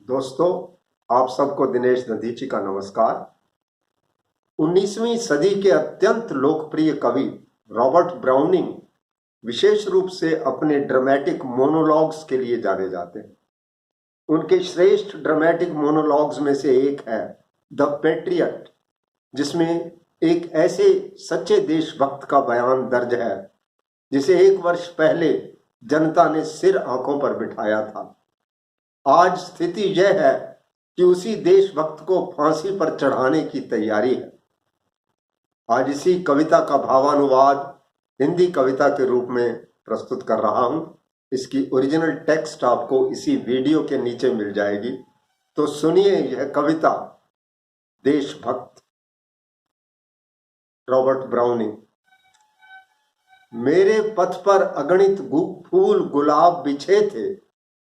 दोस्तों, आप सबको दिनेश दधीची का नमस्कार। 19वीं सदी के अत्यंत लोकप्रिय कवि रॉबर्ट ब्राउनिंग विशेष रूप से अपने ड्रामेटिक मोनोलॉग्स के लिए जाने जाते हैं। उनके श्रेष्ठ ड्रामेटिक मोनोलॉग्स में से एक है द पेट्रियट, जिसमें एक ऐसे सच्चे देशभक्त का बयान दर्ज है जिसे 1 वर्ष पहले जनता ने सिर आंखों पर बिठाया था। आज स्थिति यह है कि उसी देशभक्त को फांसी पर चढ़ाने की तैयारी है। आज इसी कविता का भावानुवाद हिंदी कविता के रूप में प्रस्तुत कर रहा हूं। इसकी ओरिजिनल टेक्स्ट आपको इसी वीडियो के नीचे मिल जाएगी। तो सुनिए यह कविता देशभक्त रॉबर्ट ब्राउनिंग। मेरे पथ पर अगणित फूल गुलाब बिछे थे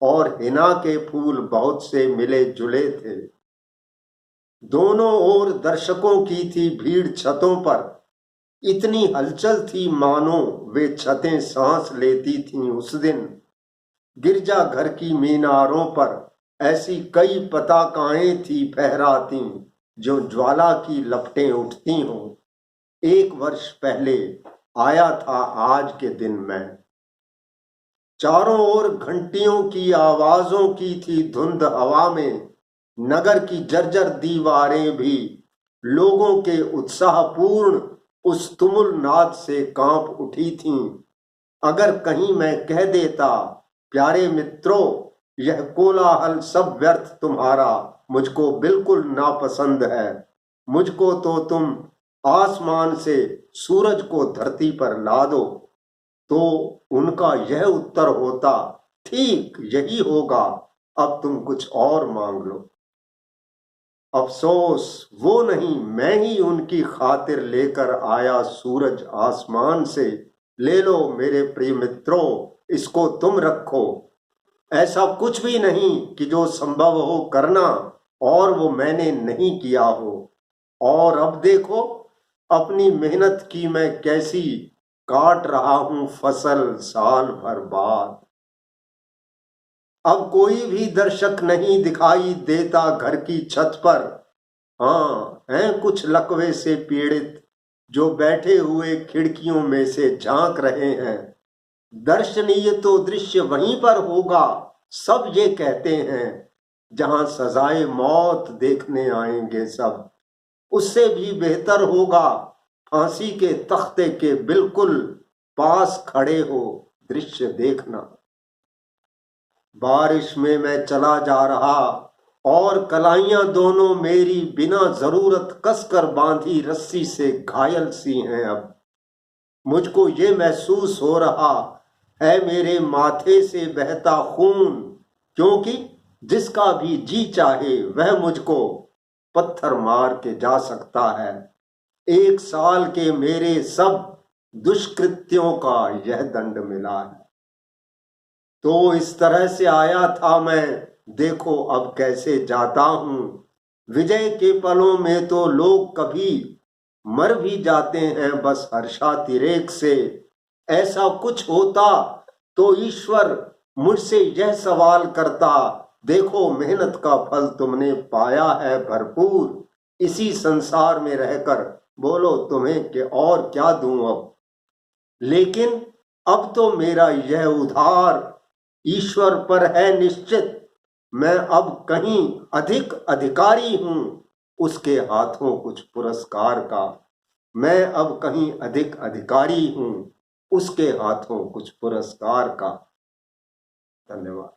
और हिना के फूल बहुत से मिले जुले थे। दोनों ओर दर्शकों की थी भीड़ छतों पर, इतनी हलचल थी मानो वे छतें सांस लेती थीं उस दिन। गिरजा घर की मीनारों पर ऐसी कई पताकाएं थी फहराती जो ज्वाला की लपटें उठती हों। 1 वर्ष पहले आया था आज के दिन मैं। चारों ओर घंटियों की आवाजों की थी धुंध हवा में। नगर की जर्जर दीवारें भी लोगों के उत्साहपूर्ण उस तुमुल नाद से कांप उठी थीं। अगर कहीं मैं कह देता प्यारे मित्रों, यह कोलाहल सब व्यर्थ तुम्हारा मुझको बिल्कुल नापसंद है। मुझको तो तुम आसमान से सूरज को धरती पर ला दो। तो उनका यह उत्तर होता, ठीक यही होगा, अब तुम कुछ और मांग लो। अफसोस वो नहीं, मैं ही उनकी खातिर लेकर आया सूरज आसमान से। ले लो मेरे प्रिय मित्रों, इसको तुम रखो। ऐसा कुछ भी नहीं कि जो संभव हो करना और वो मैंने नहीं किया हो। और अब देखो अपनी मेहनत की मैं कैसी काट रहा हूं फसल साल भर बाद। अब कोई भी दर्शक नहीं दिखाई देता घर की छत पर। हाँ, हैं कुछ लकवे से पीड़ित जो बैठे हुए खिड़कियों में से झांक रहे हैं। दर्शनीय तो दृश्य वहीं पर होगा, सब ये कहते हैं, जहां सजाए मौत देखने आएंगे सब। उससे भी बेहतर होगा फांसी के तख्ते के बिल्कुल पास खड़े हो दृश्य देखना। बारिश में मैं चला जा रहा और कलाइयां दोनों मेरी बिना जरूरत कसकर बांधी रस्सी से घायल सी हैं। अब मुझको ये महसूस हो रहा है मेरे माथे से बहता खून, क्योंकि जिसका भी जी चाहे वह मुझको पत्थर मार के जा सकता है। 1 साल के मेरे सब दुष्कृत्यों का यह दंड मिला है। तो इस तरह से आया था मैं, देखो अब कैसे जाता हूं। विजय के पलों में तो लोग कभी मर भी जाते हैं बस हर्षातिरेक से। ऐसा कुछ होता तो ईश्वर मुझसे यह सवाल करता, देखो मेहनत का फल तुमने पाया है भरपूर। इसी संसार में रहकर बोलो तुम्हें कि और क्या दूं अब। लेकिन अब तो मेरा यह उधार ईश्वर पर है निश्चित। मैं अब कहीं अधिक अधिकारी हूं उसके हाथों कुछ पुरस्कार का। मैं अब कहीं अधिक अधिकारी हूं उसके हाथों कुछ पुरस्कार का। धन्यवाद।